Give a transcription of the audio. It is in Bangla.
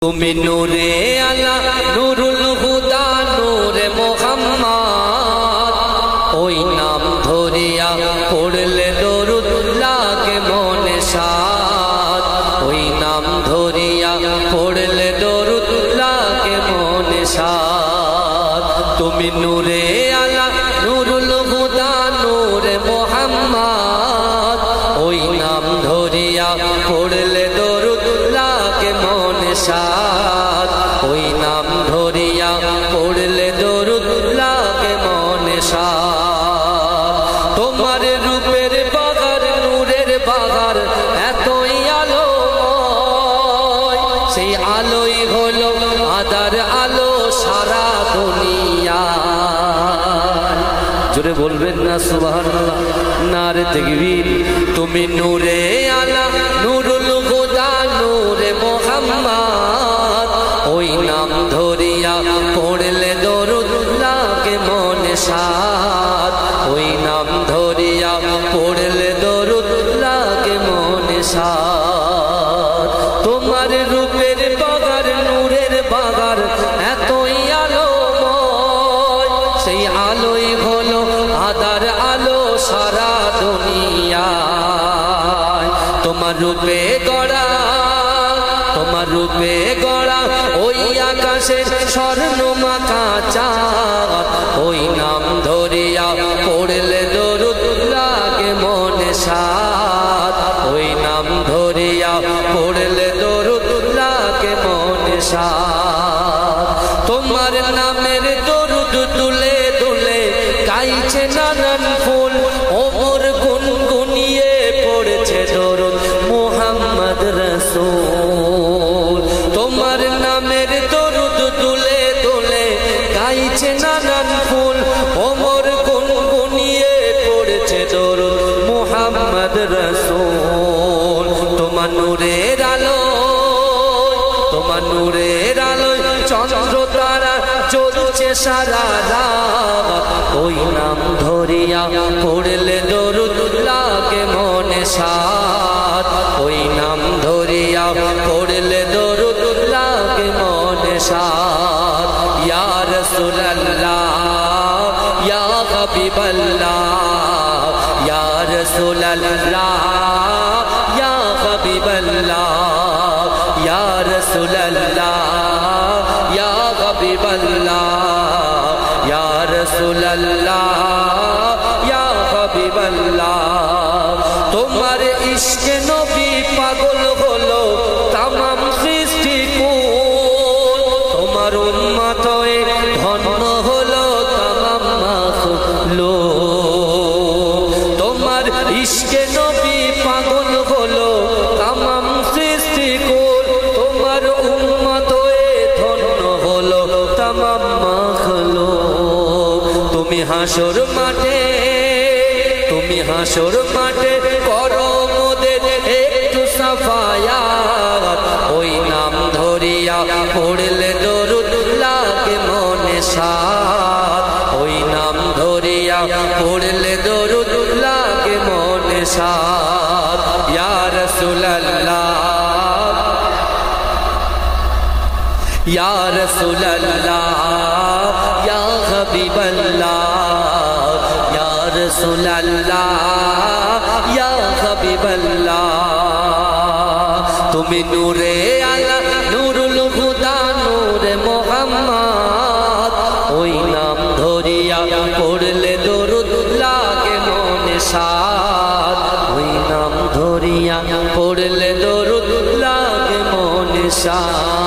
তুমি নূরে আলা নুরুল হুদা নূরে মোহাম্মদ, ওই নাম ধরিয়া পড়লে দরুদ লাগে মনে সাদ, ওই নাম ধরিয়া পড়লে দরুদ লাগে মনে সাদ। তুমি নূরে আলা নুরুল হুদা নূরে মোহাম্মদ, ওই নাম ধরিয়া পড়লে দরুদ লাগে মনে সাদ, ওই নাম ধরিয়া পড়লে দরুদ লাগে মনে সাদ। তোমার রূপের বাগার নূরের বাগার এতই আলোময়, সেই আলোই হলো আদার আলো সারা দুনিয়া। জোরে বলবেন না সুবহানাল্লাহ, নারে তাকবীর। তুমি নূরে আলা নুরুল হুদা নূরে মোহাম্মদ, ওই নাম ধরিয়া পড়লে দরুদ লাগে মনে সাদ, ওই নাম ধরিয়া পড়লে দরুদ লাগে মনে সাদ। তোমার রূপের বাগার নূরের বাগার এতই আলোময়, সেই আলোই হলো আদার আলো সারা দুনিয়ায়। তোমার রূপে গড়া, তোমার রূপে গড়া ওই আকাশের স্বর্ণ মাখা চাঁদ, ওই নাম ধরিয়া পড়লে দরুদ লাগে মনে সাদ, ওই নাম ধরিয়া পড়লে দরুদ লাগে মনে সাদ। তোমার নামের দরুদ তুলে তুলে গাইছে নানান ফুল, ওমর গুনগুনিয়ে পড়ছে দরুদ মুহাম্মদ রাসূল। তোমার নামের দরুদ তুলে তুলে গাইছে নানান ফুল, ওমর গুনগুনিয়ে পড়ছে দরুদ মুহাম্মদ রাসূল। তোমার নূরের আলো, তোমার নূরের আলো চন্দ্র তারা জ্বলছে সারা রাত, ওই নাম ধরিয়া পড়লে দরুদ লাগে মনে সাদ, ওই নাম ধরিয়া পড়লে দরুদ লাগে মনে সাদ। ইয়া রাসূলুল্লাহ ইয়া হাবিবাল্লাহ, ইয়া রাসূলুল্লাহ ইয়া হাবিবাল্লাহ, ইয়া রাসূলুল্লাহ ইয়া হাবিবাল্লাহ, ইয়া রাসূলুল্লাহ ইয়া হাবিবাল্লাহ। তোমার ইশকে নবী পাগল হলো তামাম সৃষ্টিকুল, তোমার উম্মত হয়ে ধন্য হলো তামাম মাখলুক। তোমার ইশকে নবী পাগল হলো তামাম সৃষ্টিকুল, তোমার উম্মত হয়ে ধন্য হলো তামাম মাখলুক। তুমি হাসর মাঠে, তুমি হাসর মাঠে করো মোদের একটু সাফায়াত, ওই নাম ধরিয়া পড়লে দরুদ লাগে মনে সাদ, ওই নাম ধরিয়া পড়লে দরুদ লাগে মনে সাদ। ইয়া রাসূলুল্লাহ ইয়া রাসূলুল্লাহ ইয়া হাবিবাল্লাহ, ইয়া রাসূলুল্লাহ ইয়া হাবিবাল্লাহ। তুমি নূরে আলা নুরুল হুদা নূরে মোহাম্মদ, ওই নাম ধরিয়া পড়লে দরুদ লাগে মনে সাদ, ওই নাম ধরিয়া পড়লে দরুদ লাগে মনে সাদ।